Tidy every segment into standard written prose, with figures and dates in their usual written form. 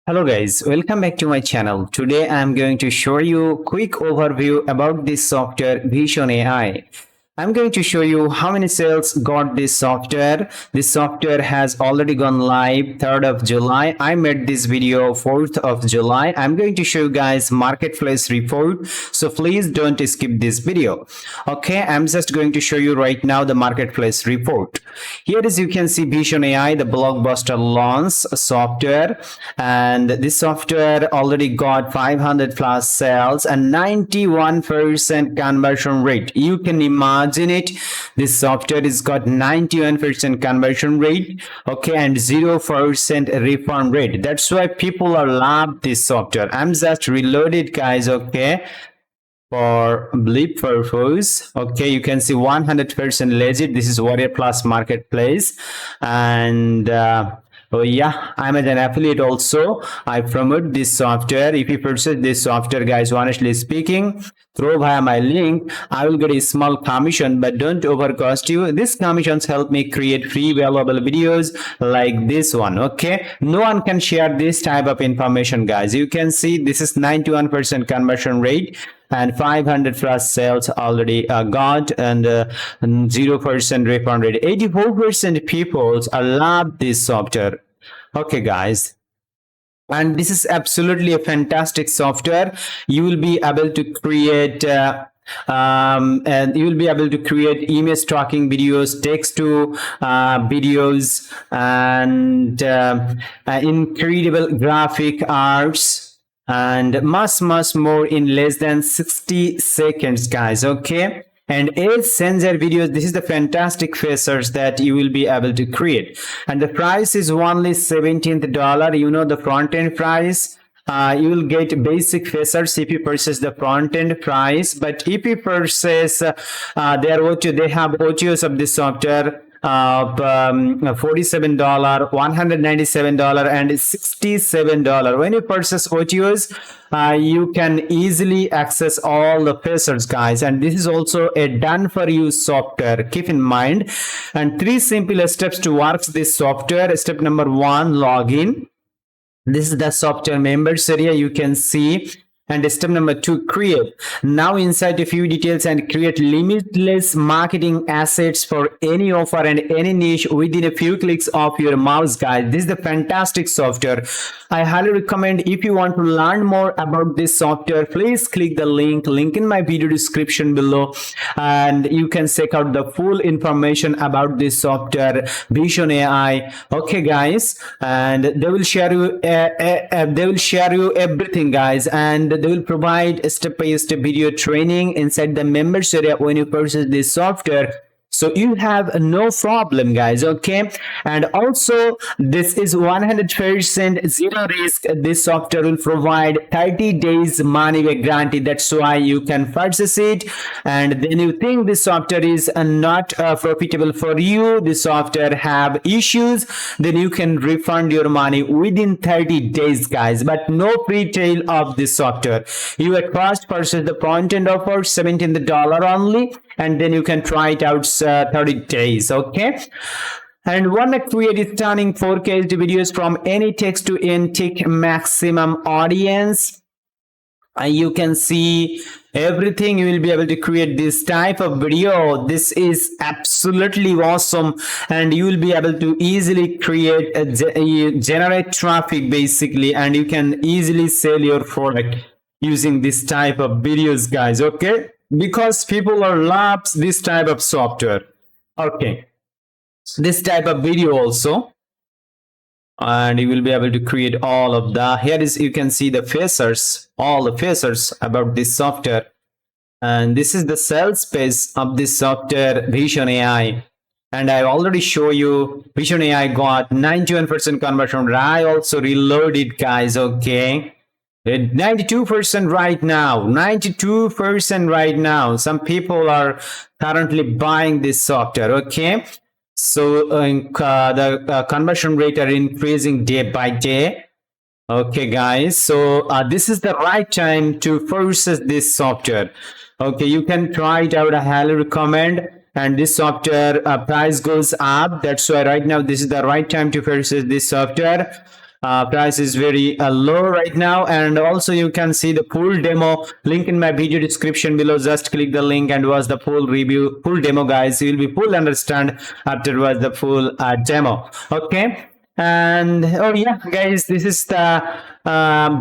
Hello guys, welcome back to my channel. Today I am going to show you a quick overview about this software Vision AI. I'm going to show you how many sales got this software. This software has already gone live 3rd of July. I made this video 4th of July. I'm going to show you guys marketplace report. So please don't skip this video. Okay, I'm just going to show you right now the marketplace report. Here as you can see Vision AI, the blockbuster launch software, and this software already got 500 plus sales and 91% conversion rate. You can imagine it, this software is got 91% conversion rate, okay, and 0% refund rate. That's why people are love this software. I'm just reloaded guys, okay, for blip purpose. Okay, you can see 100% legit. This is Warrior Plus Marketplace, and oh yeah, I'm an affiliate also. I promote this software. If you purchase this software guys, honestly speaking, through via my link, I will get a small commission, but don't overcost you. These commissions help me create free valuable videos like this one. Okay, no one can share this type of information guys. You can see this is 91% conversion rate and 500 plus sales already got, and 0% refund rate. 84% people love this software. Okay guys, and this is absolutely a fantastic software. You will be able to create and you will be able to create image tracking videos, text to videos, and incredible graphic arts, and much more in less than 60 seconds guys. Okay, and edge sensor videos, this is the fantastic features that you will be able to create, and the price is only $17. You know the front end price, you will get basic features if you purchase the front end price, but if you purchase they have OTOs of this software of $47, $197, and $67. When you purchase OTOs, you can easily access all the features guys, and this is also a done for you software. Keep in mind, and 3 simple steps to work this software. Step number 1, login. This is the software members area, you can see. And step number 2, create. Now inside a few details and create limitless marketing assets for any offer and any niche within a few clicks of your mouse guys. This is the fantastic software. I highly recommend. If you want to learn more about this software, please click the link in my video description below, and you can check out the full information about this software Vision AI. Okay guys, and they will share you everything guys, and they will provide step-by-step video training inside the members area when you purchase this software, so you have no problem guys. Okay, and also this is 100% zero risk. This software will provide 30 days money back guarantee. That's why you can purchase it, and then you think this software is not profitable for you, this software have issues, then you can refund your money within 30 days guys, but no pre-tail of this software. You at first purchase the front end offer $17 only, and then you can try it out 30 days. Okay, and wanna create stunning 4K videos from any text to intake maximum audience, you can see everything. You will be able to create this type of video. This is absolutely awesome, and you will be able to easily create generate traffic basically, and you can easily sell your product using this type of videos guys. Okay, because people are loves this type of software. Okay, this type of video also, and you will be able to create all of the, here is you can see the features, all the features about this software, and this is the sales page of this software Vision AI. And I already show you Vision AI got 91% conversion rate. I also reloaded guys. Okay, 92% right now, 92% right now. Some people are currently buying this software. Okay, so the conversion rate are increasing day by day. Okay guys, so this is the right time to purchase this software. Okay, you can try it out. I highly recommend. And this software price goes up. That's why right now this is the right time to purchase this software. Price is very low right now, and also you can see the full demo link in my video description below. Just click the link and watch the full review, full demo, guys. You will be full understand after watch the full demo. Okay. And oh yeah, guys, this is the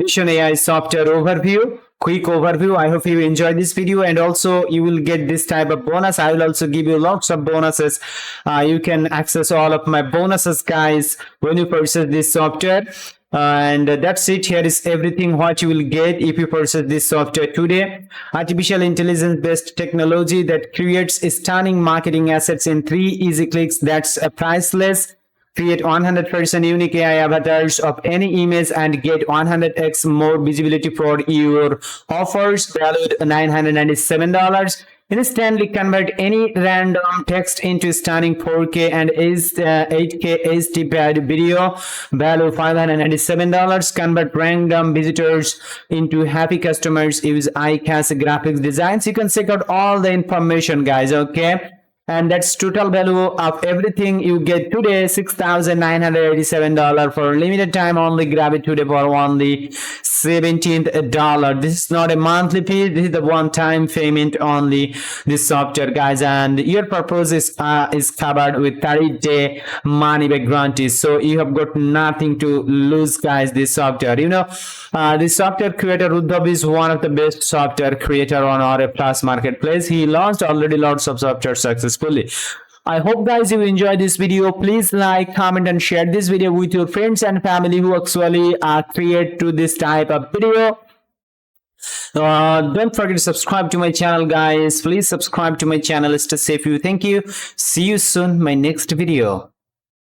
Vision AI software overview, quick overview. I hope you enjoyed this video, and also you will get this type of bonus. I will also give you lots of bonuses. You can access all of my bonuses, guys, when you purchase this software. And that's it. Here is everything what you will get if you purchase this software today. Artificial intelligence based technology that creates stunning marketing assets in 3 easy clicks. That's priceless. Create 100% unique AI avatars of any image and get 100x more visibility for your offers valued $997. Instantly convert any random text into stunning 4K and 8K HD video value $597. Convert random visitors into happy customers. Use eye-catching graphics designs. You can check out all the information, guys. Okay. And that's total value of everything you get today, $6,987 for limited time only. Grab it today for only $17. This is not a monthly fee. This is the one-time payment only. This software, guys, and your purpose is covered with 30-day money-back guarantee. So you have got nothing to lose, guys. This software, this software creator Ruddhav is one of the best software creator on RF Plus marketplace. He launched already lots of software successfully. I hope, guys, you enjoyed this video. Please like, comment, and share this video with your friends and family who actually create to this type of video. Don't forget to subscribe to my channel, guys. Please subscribe to my channel. Stay safe. Thank you. See you soon. My next video.